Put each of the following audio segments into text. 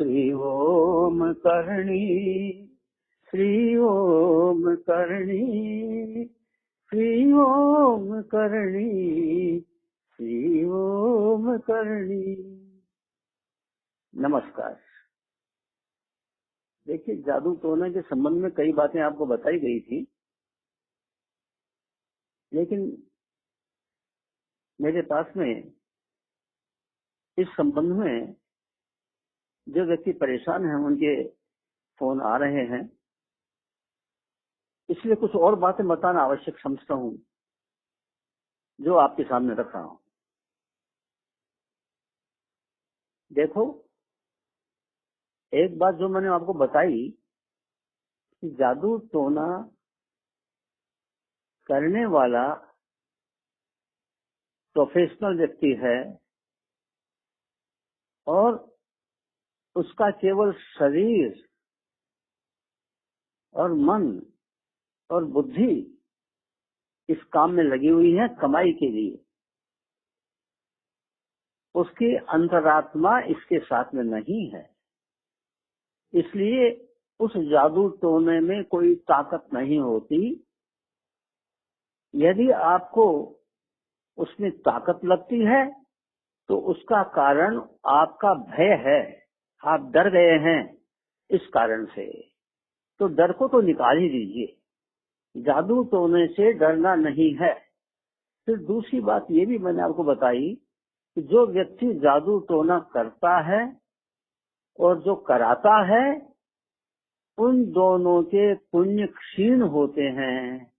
श्री ओम करणी, श्री ओम करणी, श्री ओम करणी, श्री ओम करणी। नमस्कार। देखिए, जादू टोना के संबंध में कई बातें आपको बताई गई थी, लेकिन मेरे पास में इस संबंध में जो व्यक्ति परेशान हैं उनके फोन आ रहे हैं, इसलिए कुछ और बातें बताना आवश्यक समझता हूं जो आपके सामने रख रहा हूं। देखो, एक बात जो मैंने आपको बताई कि जादू टोना करने वाला प्रोफेशनल व्यक्ति है और उसका केवल शरीर और मन और बुद्धि इस काम में लगी हुई है कमाई के लिए। उसकी अंतरात्मा इसके साथ में नहीं है, इसलिए उस जादू टोने में कोई ताकत नहीं होती। यदि आपको उसमें ताकत लगती है तो उसका कारण आपका भय है, आप डर गए हैं इस कारण से, तो डर को तो निकाल ही दीजिए। जादू टोने से डरना नहीं है। फिर दूसरी बात ये भी मैंने आपको बताई कि जो व्यक्ति जादू टोना करता है और जो कराता है, उन दोनों के पुण्य क्षीण होते हैं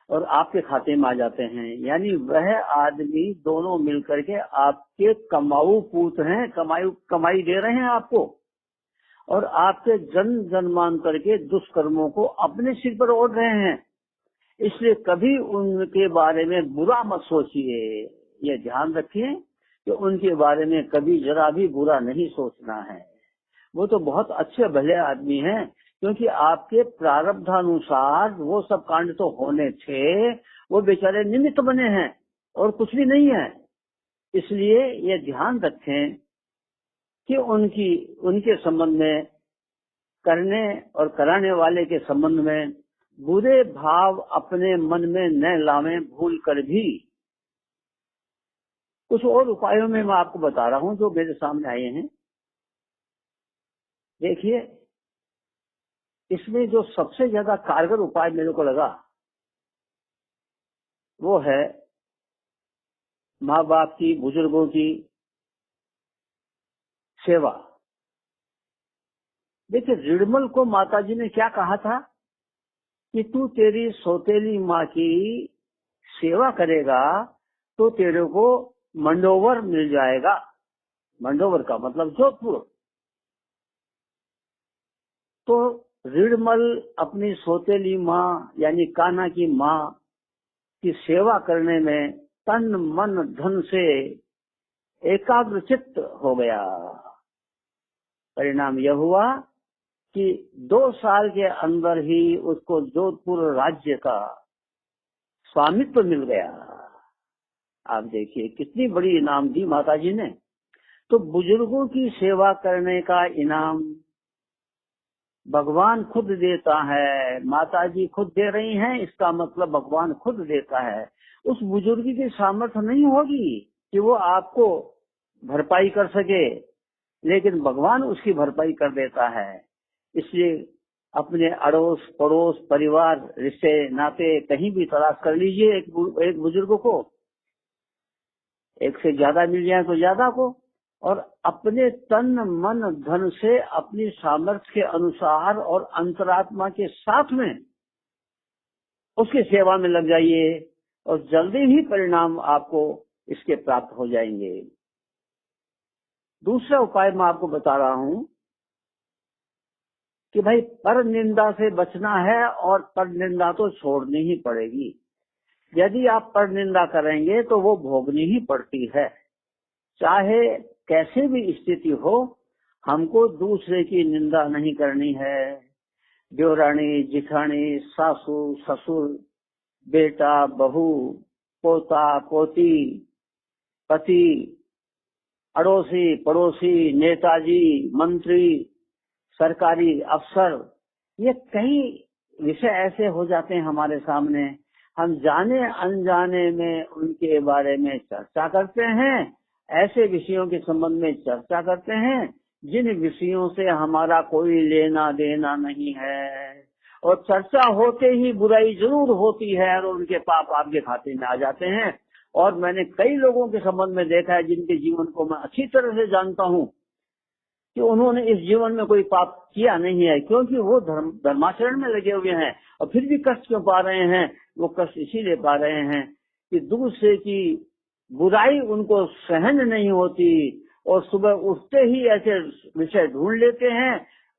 और आपके खाते में आ जाते हैं। यानी वह आदमी दोनों मिलकर के आपके कमाऊ पूत हैं, कमाई दे रहे हैं आपको, और आपके जन्म जन्मांतर के दुष्कर्मों को अपने सिर पर ओढ़ रहे हैं। इसलिए कभी उनके बारे में बुरा मत सोचिए। ये ध्यान रखिए कि उनके बारे में कभी जरा भी बुरा नहीं सोचना है। वो तो बहुत अच्छे भले आदमी हैं, क्योंकि आपके प्रारब्धानुसार वो सब कांड तो होने थे, वो बेचारे निमित्त बने हैं और कुछ भी नहीं है। इसलिए ये ध्यान रखें कि उनके संबंध में, करने और कराने वाले के संबंध में बुरे भाव अपने मन में न लावें भूल कर भी। कुछ और उपायों में मैं आपको बता रहा हूं जो मेरे सामने आए हैं। देखिए, इसमें जो सबसे ज्यादा कारगर उपाय मेरे को लगा वो है माँ बाप की, बुजुर्गों की सेवा। देखिए, रिडमल को माताजी ने क्या कहा था कि तू तेरी सौतेली माँ की सेवा करेगा तो तेरे को मंडोवर मिल जाएगा। मंडोवर का मतलब जोधपुर। तो रिडमल अपनी सौतेली माँ यानी कान्हा की माँ की सेवा करने में तन मन धन से एकाग्रचित्त हो गया। परिणाम यह हुआ कि 2 साल के अंदर ही उसको जोधपुर राज्य का स्वामित्व मिल गया। आप देखिए कितनी बड़ी इनाम दी माताजी ने। तो बुजुर्गों की सेवा करने का इनाम भगवान खुद देता है। माताजी खुद दे रही हैं, इसका मतलब भगवान खुद देता है। उस बुजुर्ग की सामर्थ्य नहीं होगी कि वो आपको भरपाई कर सके, लेकिन भगवान उसकी भरपाई कर देता है। इसलिए अपने अड़ोस पड़ोस, परिवार, रिश्ते नाते कहीं भी तलाश कर लीजिए एक बुजुर्ग को, एक से ज्यादा मिल जाए तो ज्यादा को, और अपने तन मन धन से अपनी सामर्थ्य के अनुसार और अंतरात्मा के साथ में उसकी सेवा में लग जाइए और जल्दी ही परिणाम आपको इसके प्राप्त हो जाएंगे। दूसरा उपाय मैं आपको बता रहा हूं कि भाई पर निंदा से बचना है और पर निंदा तो छोड़नी ही पड़ेगी। यदि आप पर निंदा करेंगे तो वो भोगनी ही पड़ती है। चाहे कैसे भी स्थिति हो, हमको दूसरे की निंदा नहीं करनी है। देवरानी, जिठानी, सासू, ससुर, बेटा, बहू, पोता, पोती, पति, अड़ोसी पड़ोसी, नेताजी, मंत्री, सरकारी अफसर, ये कई विषय ऐसे हो जाते हैं हमारे सामने, हम जाने अनजाने में उनके बारे में चर्चा करते हैं, ऐसे विषयों के संबंध में चर्चा करते हैं जिन विषयों से हमारा कोई लेना देना नहीं है, और चर्चा होते ही बुराई जरूर होती है और उनके पाप आपके खाते में आ जाते हैं। और मैंने कई लोगों के संबंध में देखा है जिनके जीवन को मैं अच्छी तरह से जानता हूँ कि उन्होंने इस जीवन में कोई पाप किया नहीं है, क्योंकि वो धर्माचरण में लगे हुए हैं, और फिर भी कष्ट क्यों पा रहे हैं? वो कष्ट इसीलिए पा रहे हैं कि दूसरे की बुराई उनको सहन नहीं होती, और सुबह उठते ही ऐसे विषय ढूंढ लेते हैं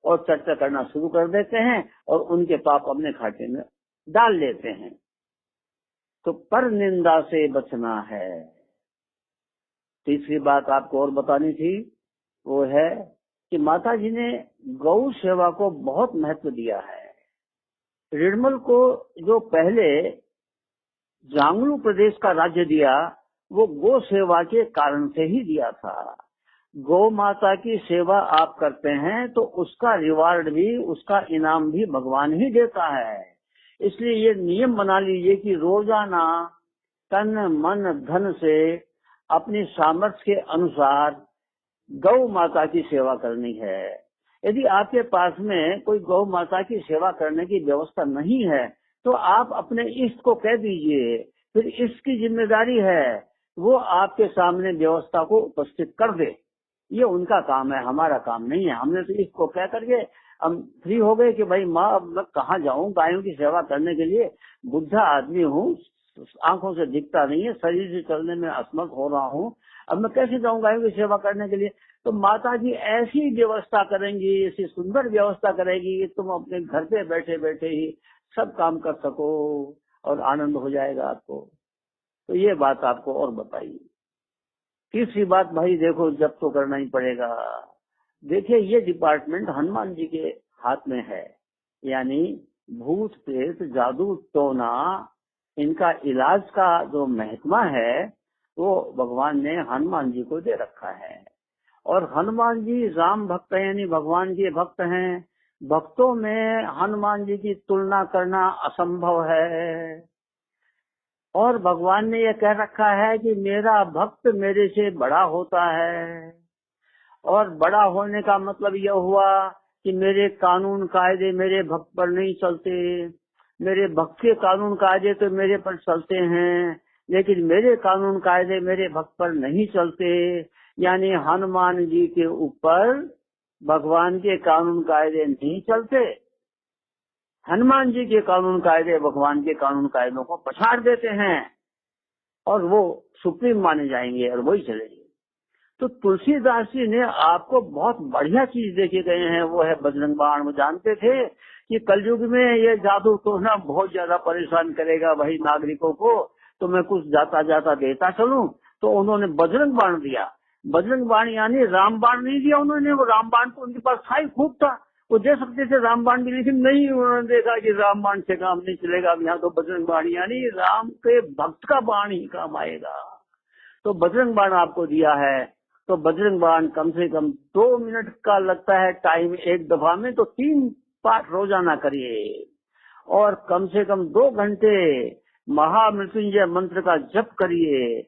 और चर्चा करना शुरू कर देते हैं और उनके पाप अपने खाते में डाल लेते हैं। तो पर निंदा से बचना है। तीसरी बात आपको और बतानी थी, वो है कि माता जी ने गौ सेवा को बहुत महत्व दिया है। रिडमल को जो पहले जांगलू प्रदेश का राज्य दिया, वो गौ सेवा के कारण से ही दिया था। गौ माता की सेवा आप करते हैं तो उसका रिवार्ड भी, उसका इनाम भी भगवान ही देता है। इसलिए ये नियम बना लीजिए कि रोजाना तन मन धन से अपनी सामर्थ्य के अनुसार गौ माता की सेवा करनी है। यदि आपके पास में कोई गौ माता की सेवा करने की व्यवस्था नहीं है तो आप अपने इष्ट को कह दीजिए, फिर इसकी जिम्मेदारी है वो आपके सामने व्यवस्था को उपस्थित कर दे। ये उनका काम है, हमारा काम नहीं है। हमने तो इसको कह करके हम फ्री हो गए कि भाई माँ अब मैं कहाँ जाऊँ गायों की सेवा करने के लिए, बुढ़ा आदमी हूँ, आंखों से दिखता नहीं है, शरीर से चलने में असमर्थ हो रहा हूँ, अब मैं कैसे जाऊँ गायों की सेवा करने के लिए? तो माता जी ऐसी व्यवस्था करेंगी, ऐसी सुंदर व्यवस्था करेगी कि तुम अपने घर पे बैठे बैठे ही सब काम कर सको और आनंद हो जाएगा आपको। तो ये बात आपको और बताइए। तीसरी बात, भाई देखो जब तो करना ही पड़ेगा। देखिए ये डिपार्टमेंट हनुमान जी के हाथ में है, यानी भूत प्रेत जादू टोना इनका इलाज का जो महत्मा है वो भगवान ने हनुमान जी को दे रखा है। और हनुमान जी राम भक्त हैं, यानी भगवान के भक्त हैं। भक्तों में हनुमान जी की तुलना करना असंभव है। और भगवान ने यह कह रखा है कि मेरा भक्त मेरे से बड़ा होता है, और बड़ा होने का मतलब यह हुआ कि मेरे कानून कायदे मेरे भक्त पर नहीं चलते, मेरे भक्त के कानून कायदे तो मेरे पर चलते हैं लेकिन मेरे कानून कायदे मेरे भक्त पर नहीं चलते। यानी हनुमान जी के ऊपर भगवान के कानून कायदे नहीं चलते, हनुमान जी के कानून कायदे भगवान के कानून कायदों को पछाड़ देते हैं और वो सुप्रीम माने जाएंगे और वही चलेंगे। तो तुलसीदास जी ने आपको बहुत बढ़िया चीज देके गए हैं, वो है बजरंग बाण। वो जानते थे कि कलयुग में ये जादू टोना बहुत ज्यादा परेशान करेगा भाई नागरिकों को, तो मैं कुछ जाता जाता देता चलूं, तो उन्होंने बजरंग बाण दिया। बजरंग बाण यानी राम बाण नहीं दिया उन्होंने, वो राम बाण तो उनके पास था ही, खूब था, वो दे सकते थे राम बाण भी, लेकिन नहीं, उन्होंने देखा कि राम बाण से काम नहीं चलेगा, अब यहाँ तो बजरंग बाण यानी राम के भक्त का बाण ही काम आएगा। तो बजरंग बाण आपको दिया है। तो बजरंग बाण कम से कम 2 मिनट का लगता है टाइम एक दफा में, तो 3 पाठ रोजाना करिए और कम से कम 2 घंटे महामृत्युंजय मंत्र का जप करिए।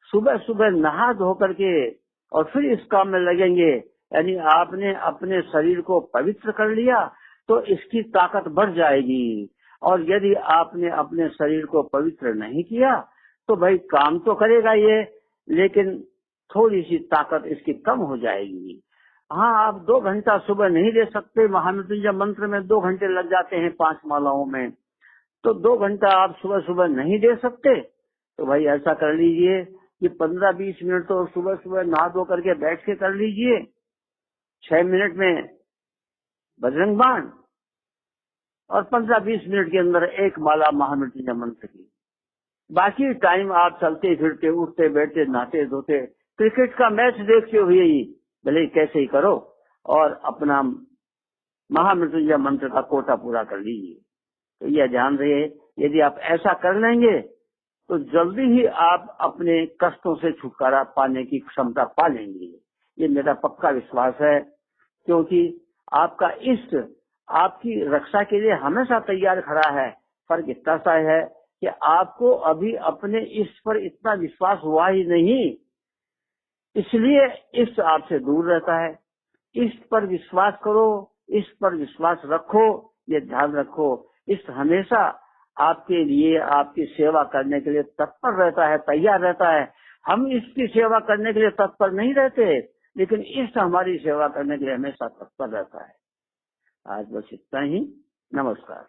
सुबह सुबह नहा धो करके और फिर इस काम में लगेंगे, यानी आपने अपने शरीर को पवित्र कर लिया तो इसकी ताकत बढ़ जाएगी। और यदि आपने अपने शरीर को पवित्र नहीं किया तो भाई काम तो करेगा ये, लेकिन थोड़ी सी ताकत इसकी कम हो जाएगी। हाँ, आप 2 घंटा सुबह नहीं दे सकते, महामृत्युंजय मंत्र में 2 घंटे लग जाते हैं 5 मालाओं में, तो 2 घंटा आप सुबह सुबह नहीं दे सकते तो भाई ऐसा कर लीजिए कि 15-20 मिनट तो सुबह सुबह नहा धो करके बैठ के कर लीजिए, 6 मिनट में बजरंग बाण और 15-20 मिनट के अंदर 1 माला महामृत्युंजय मंत्र की। बाकी टाइम आप चलते फिरते उठते बैठते नहाते धोते क्रिकेट का मैच देखते हुए ही भले कैसे ही करो और अपना महामृत्युंजय मंत्र का कोटा पूरा कर लीजिए। तो यह ध्यान रहे, यदि आप ऐसा कर लेंगे तो जल्दी ही आप अपने कष्टों से छुटकारा पाने की क्षमता पा लेंगे। ये मेरा पक्का विश्वास है, क्योंकि आपका इष्ट आपकी रक्षा के लिए हमेशा तैयार खड़ा है। फर्क इतना सा है कि आपको अभी अपने इष्ट पर इतना विश्वास हुआ ही नहीं, इसलिए इष्ट आपसे दूर रहता है। इष्ट पर विश्वास करो, इष्ट पर विश्वास रखो, ये ध्यान रखो। इष्ट हमेशा आपके लिए, आपकी सेवा करने के लिए तत्पर रहता है, तैयार रहता है। हम इसकी सेवा करने के लिए तत्पर नहीं रहते, लेकिन इष्ट हमारी सेवा करने के लिए हमेशा तत्पर रहता है। आज बस इतना ही। नमस्कार।